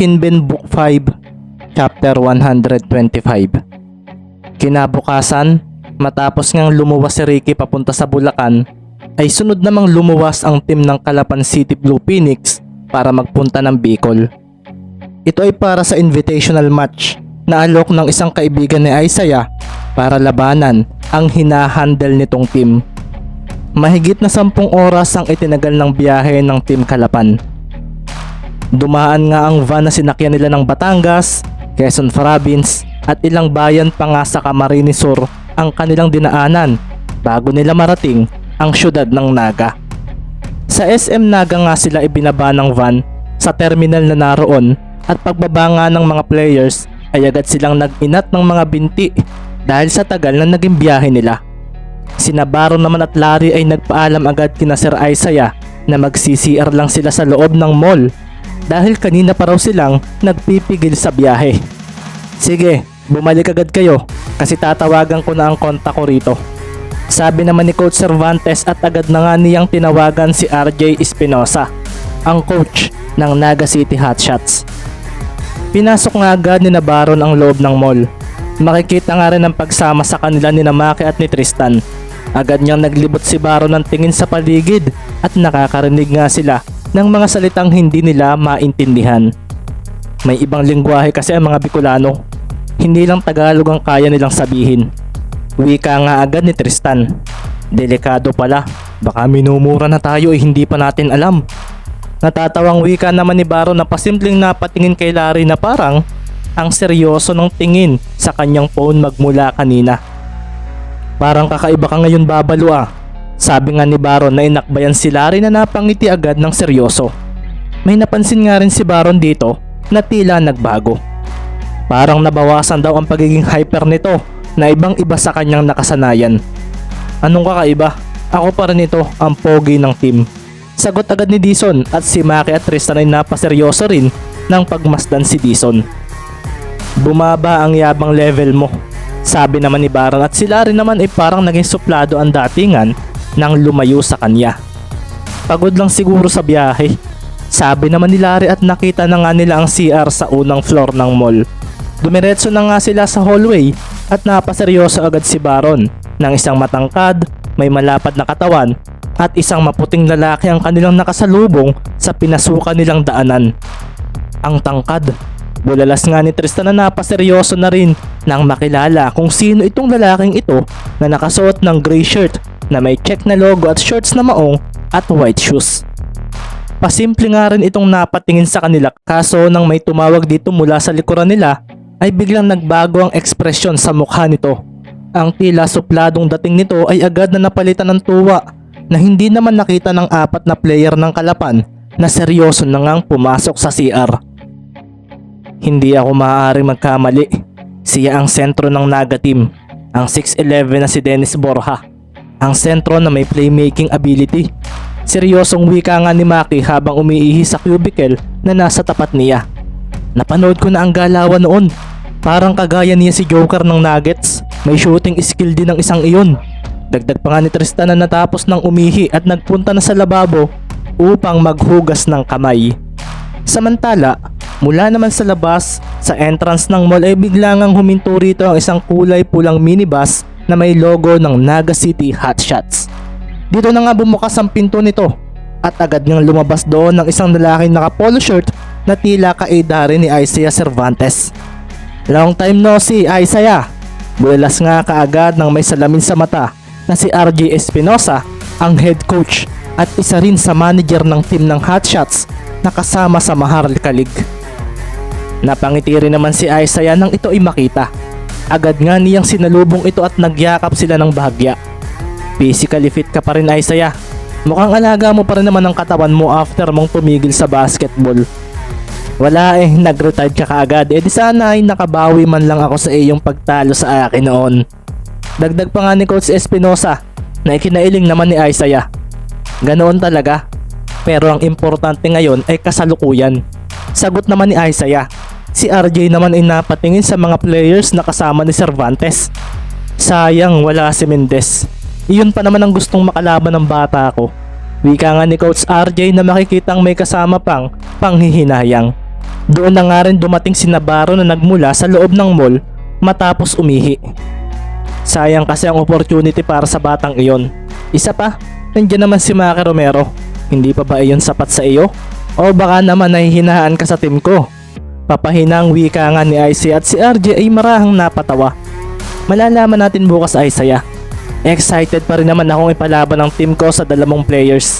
Kinben Book 5, Chapter 125. Kinabukasan, matapos ngang lumuwas si Ricky papunta sa Bulacan, ay sunod namang lumuwas ang team ng Calapan City Blue Phoenix para magpunta ng Bicol. Ito ay para sa invitational match na alok ng isang kaibigan ni Isaiah para labanan ang hinahandle nitong team. Mahigit na 10 oras ang itinagal ng biyahe ng Team Calapan. Dumaan nga ang van na sinakyan nila ng Batangas, Quezon Province at ilang bayan pa nga sa Camarines Sur ang kanilang dinaanan bago nila marating ang syudad ng Naga. Sa SM Naga nga sila ibinaba ng van sa terminal na naroon at pagbaba nga ng mga players ay agad silang nag-inat ng mga binti dahil sa tagal na naging biyahe nila. Sina Baron naman at Larry ay nagpaalam agad kina Sir Isaiah na mag-CCR lang sila sa loob ng mall dahil kanina pa raw silang nagpipigil sa biyahe. Sige, bumalik agad kayo kasi tatawagan ko na ang kontak ko rito. Sabi naman ni Coach Cervantes at agad na nga niyang tinawagan si RJ Espinosa, ang coach ng Naga City Hotshots. Pinasok nga agad ni Baron ang loob ng mall. Makikita nga rin ang pagsama sa kanila ni Maki at ni Tristan. Agad niyang naglibot si Baron ng tingin sa paligid at nakakarinig nga sila ng mga salitang hindi nila maintindihan. May ibang lingwahe kasi ang mga Bicolano. Hindi lang Tagalog ang kaya nilang sabihin. Wika nga agad ni Tristan. Delikado pala, baka minumura na tayo hindi pa natin alam. Natatawang wika naman ni Baron na pasimpleng napatingin kay Larry na parang ang seryoso ng tingin sa kanyang phone magmula kanina. Parang kakaiba ka ngayon babalo ah. Sabi nga ni Baron na inakbayan si Larry na napangiti agad ng seryoso. May napansin nga rin si Baron dito na tila nagbago. Parang nabawasan daw ang pagiging hyper nito na ibang iba sa kanyang nakasanayan. Anong kakaiba? Ako pa rin ito ang pogi ng team. Sagot agad ni Dison at si Maki at Tristan ay napaseryoso rin ng pagmasdan si Dison. Bumaba ang yabang level mo, sabi naman ni Baron at si Larry naman ay parang naging suplado ang datingan nang lumayo sa kanya. Pagod lang siguro sa biyahe, sabi naman ni Larry at nakita na nga nila ang CR sa unang floor ng mall. Dumiretso na nga sila sa hallway at napaseryoso agad si Baron ng isang matangkad, may malapad na katawan at isang maputing lalaki ang kanilang nakasalubong sa pinasukan nilang daanan. Ang tangkad. Bulalas nga ni Tristan na napaseryoso na rin nang makilala kung sino itong lalaking ito na nakasuot ng gray shirt na may check na logo at shorts na maong at white shoes. Pasimple nga rin itong napatingin sa kanila kaso nang may tumawag dito mula sa likuran nila ay biglang nagbago ang ekspresyon sa mukha nito. Ang tila supladong dating nito ay agad na napalitan ng tuwa na hindi naman nakita ng 4 na player ng Calapan na seryoso na ngang pumasok sa CR. Hindi ako maaaring magkamali. Siya ang sentro ng Naga team, ang 6'11 na si Dennis Borja. Ang sentro na may playmaking ability. Seryosong wika nga ni Maki habang umiihi sa cubicle na nasa tapat niya. Napanood ko na ang galawan noon. Parang kagaya niya si Joker ng Nuggets. May shooting skill din ng isang iyon. Dagdag pa nga ni Tristan na natapos ng umihi at nagpunta na sa lababo upang maghugas ng kamay. Samantala, mula naman sa labas, sa entrance ng mall ay bigla ngang huminto rito ang isang kulay pulang minibus na may logo ng Naga City Hotshots. Dito na nga bumukas ang pinto nito at agad ngang lumabas doon ng isang lalaking naka-polo shirt na tila kaeda rin ni Isaiah Cervantes. Long time no see, Isaiah. Bulalas nga kaagad ng may salamin sa mata na si RJ Espinosa, ang head coach at isa rin sa manager ng team ng Hotshots na kasama sa Maharlika League. Napangiti rin naman si Isaiah nang ito ay makita. Agad nga niyang sinalubong ito at nagyakap sila ng bahagya. Physically fit ka pa rin, Isaiah. Mukhang alaga mo pa rin naman ang katawan mo after mong tumigil sa basketball. Wala nag-retired ka kaagad. Di sana ay nakabawi man lang ako sa iyong pagtalo sa akin noon. Dagdag pa nga ni Coach Espinosa na ikinailing naman ni Isaiah. Ganoon talaga. Pero ang importante ngayon ay kasalukuyan. Sagot naman ni Isaiah. Si RJ naman ay napatingin sa mga players na kasama ni Cervantes. Sayang wala si Mendez. Iyon pa naman ang gustong makalaban ng bata ko. Wika nga ni Coach RJ na makikitang may kasama pang panghihinayang. Doon na nga rin dumating si Navarro na nagmula sa loob ng mall matapos umihi. Sayang kasi ang opportunity para sa batang iyon. Isa pa, nandiyan naman si Maki Romero. Hindi pa ba iyon sapat sa iyo? O baka naman nahihinaan ka sa team ko? Papahinang wika nga ni Isaiah at si RJ ay marahang napatawa. Malalaman natin bukas, Isaiah. Excited pa rin naman akong ipalaban ng team ko sa dalawang players.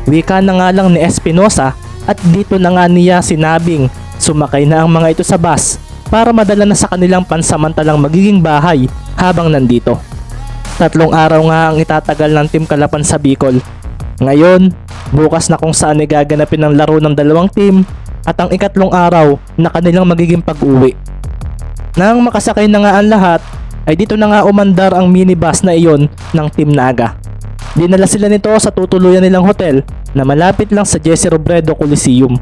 Wika na nga lang ni Espinosa at dito na nga niya sinabing sumakay na ang mga ito sa bus para madala na sa kanilang pansamantalang magiging bahay habang nandito. 3 araw nga ang itatagal ng Team Kalapan sa Bicol. Ngayon, bukas na kung saan gaganapin ang laro ng dalawang team at ang 4 araw na kanilang magiging pag-uwi. Nang makasakay na nga ang lahat, ay dito na nga umandar ang minibus na iyon ng Team Naga. Dinala sila nito sa tutuluyan nilang hotel na malapit lang sa Jesse Robredo Coliseum.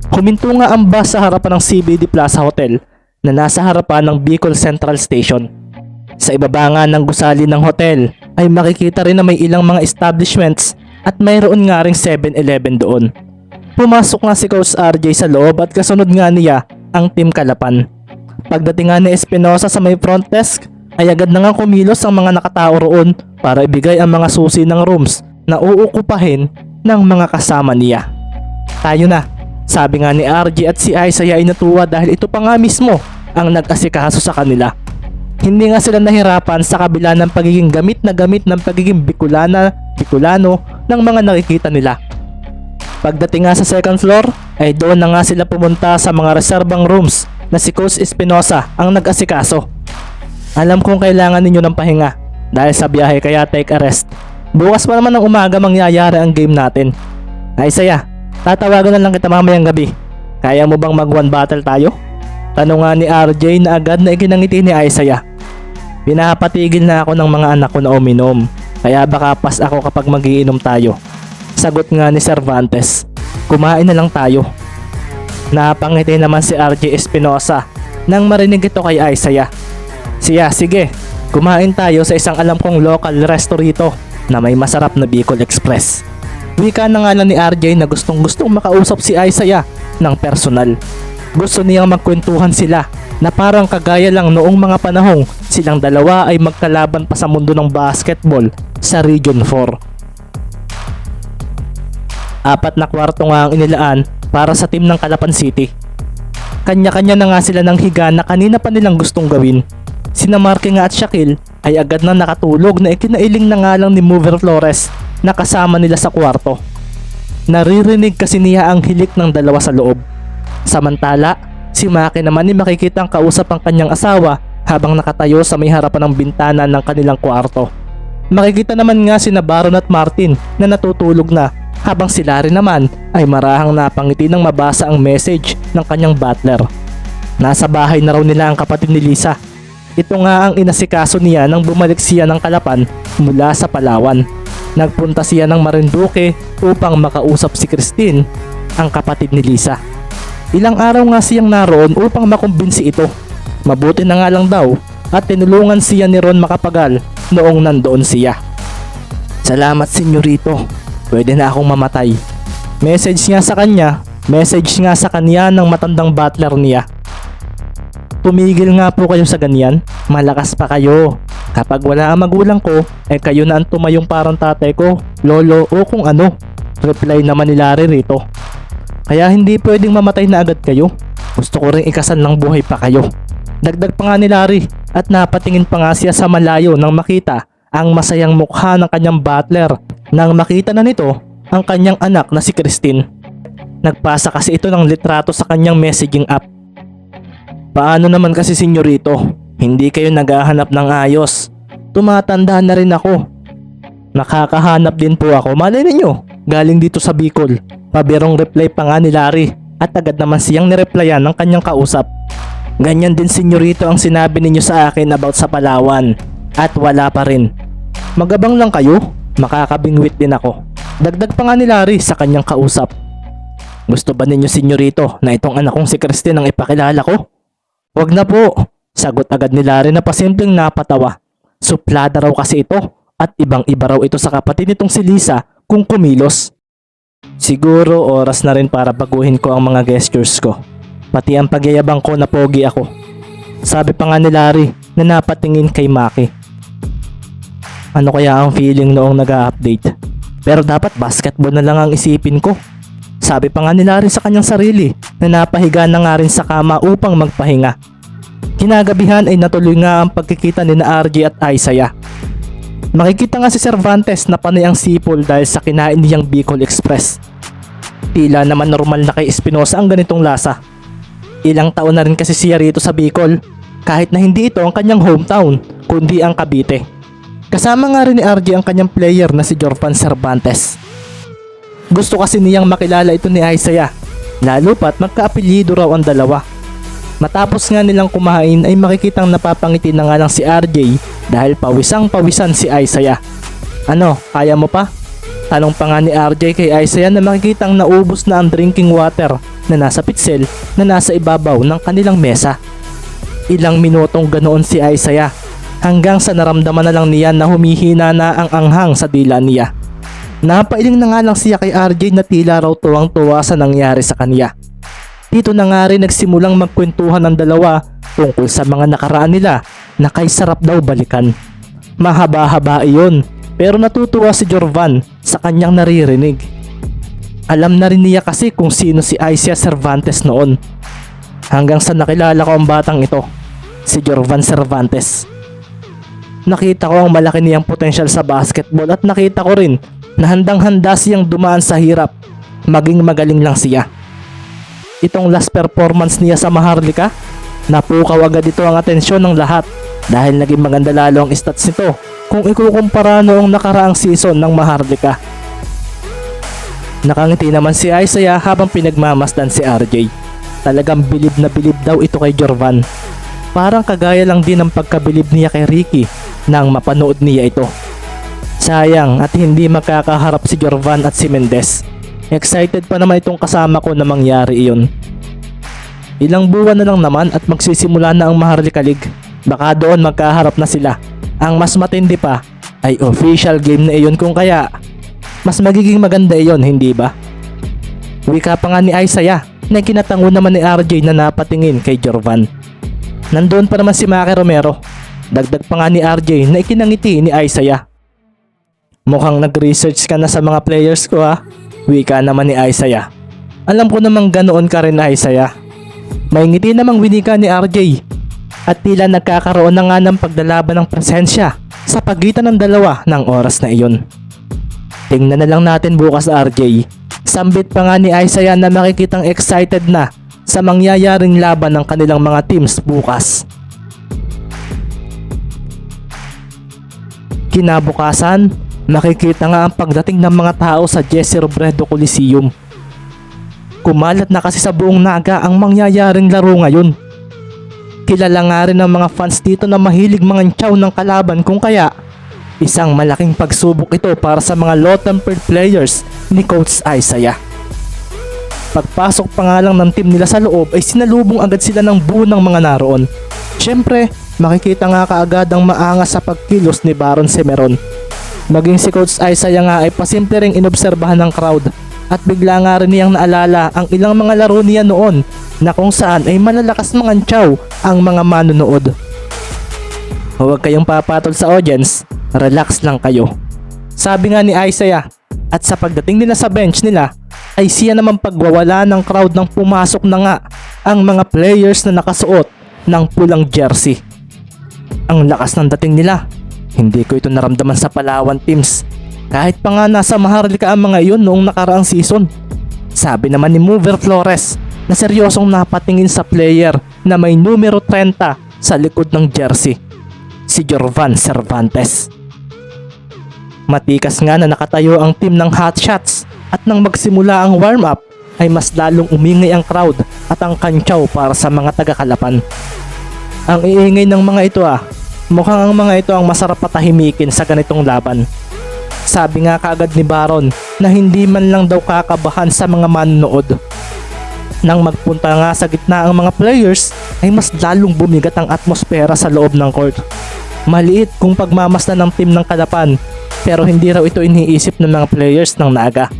Huminto nga ang bus sa harapan ng CBD Plaza Hotel na nasa harapan ng Bicol Central Station. Sa ibaba nga ng gusali ng hotel ay makikita rin na may ilang mga establishments at mayroon nga ring 7-Eleven doon. Pumasok nga si Coach RJ sa loob at kasunod nga niya ang Team Kalapan. Pagdating nga ni Espinosa sa may front desk ay agad na nga kumilos ang mga nakatao roon para ibigay ang mga susi ng rooms na uukupahin ng mga kasama niya. Tayo na, sabi nga ni RJ at si Isaiah ay natuwa dahil ito pa nga mismo ang nag-asikaso sa kanila. Hindi nga sila nahirapan sa kabila ng pagiging gamit ng pagiging Bicolano ng mga nakikita nila. Pagdating nga sa second floor ay doon na nga sila pumunta sa mga reserbang rooms na si Coach Espinosa ang nag-asikaso. Alam kong kailangan ninyo ng pahinga dahil sa biyahe kaya take a rest. Bukas pa naman ng umaga mangyayari ang game natin. Isaiah, tatawagan na lang kita mamayang gabi. Kaya mo bang mag one battle tayo? Tanong nga ni RJ na agad na ikinangiti ni Isaiah. Pinapatigil na ako ng mga anak ko na uminom. Kaya baka pas ako kapag magiinom tayo. Sagot nga ni Cervantes. Kumain na lang tayo. Napangiti naman si RJ Espinosa nang marinig ito kay Isaiah. Siya, sige, kumain tayo sa isang alam kong local resto rito na may masarap na Bicol Express. Wika na nga lang ni RJ na gustong makausap si Isaiah ng personal. Gusto niyang magkwentuhan sila na parang kagaya lang noong mga panahong silang dalawa ay magkalaban pa sa mundo ng basketball sa Region 4. 4 na kwarto nga ang inilaan para sa team ng Calapan City. Kanya-kanya na nga sila ng higa na kanina pa nilang gustong gawin. Sina Marky nga at Shaquille ay agad na nakatulog na ikinailing na nga lang ni Mover Flores na kasama nila sa kwarto. Naririnig kasi niya ang hilik ng dalawa sa loob. Samantala, si Maki naman ay makikita ang kausap ang kanyang asawa habang nakatayo sa may harapan ng bintana ng kanilang kwarto. Makikita naman nga si Baron at Martin na natutulog na habang si Larry naman ay marahang napangiti nang mabasa ang message ng kanyang butler. Nasa bahay na raw nila ang kapatid ni Lisa. Ito nga ang inasikaso niya nang bumalik siya ng Kalapan mula sa Palawan. Nagpunta siya ng Marinduque upang makausap si Christine, ang kapatid ni Lisa. Ilang araw nga siyang naroon upang makumbinsi ito. Mabuti na nga lang daw at tinulungan siya ni Ron Macapagal noong nandoon siya. Salamat senyorito, pwede na akong mamatay. Message nga sa kanya ng matandang butler niya. Tumigil nga po kayo sa ganyan, malakas pa kayo. Kapag wala ang magulang ko, ay kayo na ang tumayong parang tatay ko, lolo o kung ano. Reply naman ni Larry rito. Kaya hindi pwedeng mamatay na agad kayo. Gusto ko rin ikasan ng buhay pa kayo. Dagdag pa nga ni Larry at napatingin pa nga siya sa malayo nang makita ang masayang mukha ng kanyang butler nang makita na nito ang kanyang anak na si Christine. Nagpasa kasi ito ng litrato sa kanyang messaging app. Paano naman kasi senyorito? Hindi kayo naghahanap ng ayos. Tumatanda na rin ako. Nakakahanap din po ako. Malay ninyo, galing dito sa Bicol. Pabirong reply pa nga ni Larry at agad naman siyang nireplyan ng kanyang kausap. Ganyan din senyorito ang sinabi ninyo sa akin about sa Palawan. At wala pa rin. Magabang lang kayo, makakabingwit din ako. Dagdag pa nga ni Larry sa kanyang kausap. Gusto ba ninyo senyorito na itong anak kong si Christine ang ipakilala ko? Wag na po, sagot agad ni Larry na pasimpleng napatawa. Suplada raw kasi ito at ibang iba raw ito sa kapatid nitong si Lisa kung kumilos. Siguro oras na rin para baguhin ko ang mga gestures ko. Pati ang pagyayabang ko na pogi ako. Sabi pa nga ni Larry na napatingin kay Maki. Ano kaya ang feeling noong nag-a-update? Pero dapat basketball na lang ang isipin ko. Sabi pa nga ni Larry sa kanyang sarili na napahiga na nga rin sa kama upang magpahinga. Kinagabihan ay natuloy nga ang pagkikita ni na RJ at Isaiah. Makikita nga si Cervantes na panay ang sipol dahil sa kinain niyang Bicol Express. Tila naman normal na kay Espinosa ang ganitong lasa. Ilang taon na rin kasi siya rito sa Bicol, kahit na hindi ito ang kanyang hometown, kundi ang Cavite. Kasama nga rin ni RJ ang kanyang player na si Jorvan Cervantes. Gusto kasi niyang makilala ito ni Isaiah, lalo pat magkaapelyido raw ang dalawa. Matapos nga nilang kumain ay makikitang napapangiti na nga lang si RJ dahil pawisang-pawisan si Isaiah. Ano, kaya mo pa? Tanong pa nga ni RJ kay Isaiah na makikitang naubos na ang drinking water na nasa pitsel na nasa ibabaw ng kanilang mesa. Ilang minutong ganoon si Isaiah hanggang sa naramdaman na lang niya na humihina na ang anghang sa dila niya. Napailing na nga lang siya kay RJ na tila raw tuwang-tuwa sa nangyari sa kanya. Dito na nga rin nagsimulang magkwentuhan ng dalawa tungkol sa mga nakaraan nila na kay sarap daw balikan. Mahaba-haba iyon, pero natutuwa si Jorvan sa kanyang naririnig. Alam na rin niya kasi kung sino si Isaiah Cervantes noon. Hanggang sa nakilala ko ang batang ito, si Jorvan Cervantes. Nakita ko ang malaki niyang potensyal sa basketball at nakita ko rin na handang-handa siyang dumaan sa hirap, maging magaling lang siya. Itong last performance niya sa Maharlika, napukaw agad ito ang atensyon ng lahat dahil naging maganda lalo ang stats nito kung ikukumpara noong nakaraang season ng Maharlika. Nakangiti naman si Isaiah habang pinagmamasdan si RJ. Talagang bilib na bilib daw ito kay Jorvan. Parang kagaya lang din ng pagkabilib niya kay Ricky nang mapanood niya ito. Sayang at hindi magkakaharap si Jorvan at si Mendez. Excited pa naman itong kasama ko na mangyari iyon. Ilang buwan na lang naman at magsisimula na ang Maharlika League. Baka doon magkaharap na sila. Ang mas matindi pa ay official game na iyon, kung kaya mas magiging maganda iyon, hindi ba? Wika pa nga ni Isaiah na kinatango naman ni RJ na napatingin kay Jorvan. Nandoon pa naman si Maki Romero. Dagdag pa nga ni RJ na ikinangiti ni Isaiah. Mukhang nag-research ka na sa mga players ko, ha? Wika naman ni Isaiah. Alam ko namang ganoon ka rin, Isaiah. May ngiti namang winika ni RJ. At tila nagkakaroon na nga ng pagdalaban ng presensya sa pagitan ng dalawa ng oras na iyon. Tingnan na lang natin bukas, RJ. Sambit pa nga ni Isaiah na makikitang excited na sa mangyayaring laban ng kanilang mga teams bukas. Kinabukasan, makikita nga ang pagdating ng mga tao sa Jesse Robredo Coliseum. Kumalat na kasi sa buong Naga ang mangyayaring laro ngayon. Kilala nga rin ng mga fans dito na mahilig mangantsaw ng kalaban, kung kaya isang malaking pagsubok ito para sa mga low-tempered players ni Coach Isaiah. Pagpasok pa nga lang ng team nila sa loob ay sinalubong agad sila ng buo ng mga naroon. Siyempre, makikita nga kaagad ang maangas sa pagkilos ni Baron Semeron. Maging si Coach Isaiah nga ay pasimple ring inobserbahan ng crowd at bigla nga rin niyang naalala ang ilang mga laro niya noon na kung saan ay malalakas mangantsaw ang mga manonood. Huwag kayong papatol sa audience, relax lang kayo. Sabi nga ni Isaiah, at sa pagdating nila sa bench nila ay siya naman pagwawala ng crowd nang pumasok na nga ang mga players na nakasuot ng pulang jersey. Ang lakas ng dating nila. Hindi ko ito naramdaman sa Palawan teams. Kahit pa nga nasa Maharlika ang mga iyon noong nakaraang season. Sabi naman ni Mover Flores na seryosong napatingin sa player na may numero 30 sa likod ng jersey, si Jorvan Cervantes. Matikas nga na nakatayo ang team ng Hot Shots at nang magsimula ang warm-up ay mas lalong umingay ang crowd at ang kantsaw para sa mga taga-Kalapan. Ang iingay ng mga ito mukhang ang mga ito ang masarap patahimikin sa ganitong laban. Sabi nga kaagad ni Baron na hindi man lang daw kakabahan sa mga manonood. Nang magpunta nga sa gitna ang mga players ay mas lalong bumigat ang atmosfera sa loob ng court. Maliit kung pagmamasdan ng team ng Kalapan, pero hindi raw ito iniisip ng mga players ng Naga.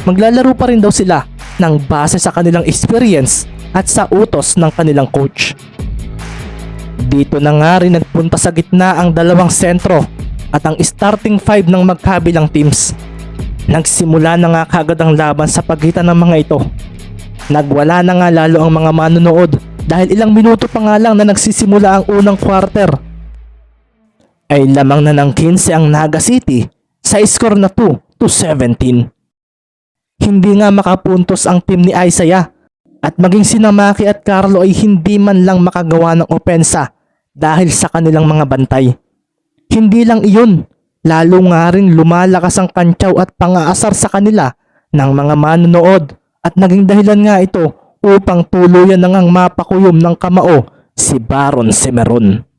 Maglalaro pa rin daw sila ng base sa kanilang experience at sa utos ng kanilang coach. Dito na nga rin nagpunta sa gitna ang dalawang sentro at ang starting five ng magkabilang teams. Nagsimula na nga kagad ang laban sa pagitan ng mga ito. Nagwala na nga lalo ang mga manonood dahil ilang minuto pa nga lang na nagsisimula ang unang quarter. Ay lamang na ng 15 ang Naga City sa score na 2-17. Hindi nga makapuntos ang team ni Isaiah at maging sina Maki at Carlo ay hindi man lang makagawa ng opensa dahil sa kanilang mga bantay. Hindi lang iyon, lalo nga rin lumalakas ang kantsaw at pangaasar sa kanila ng mga manonood at naging dahilan nga ito upang tuluyan na ngang mapakuyom ng kamao si Baron Semeron.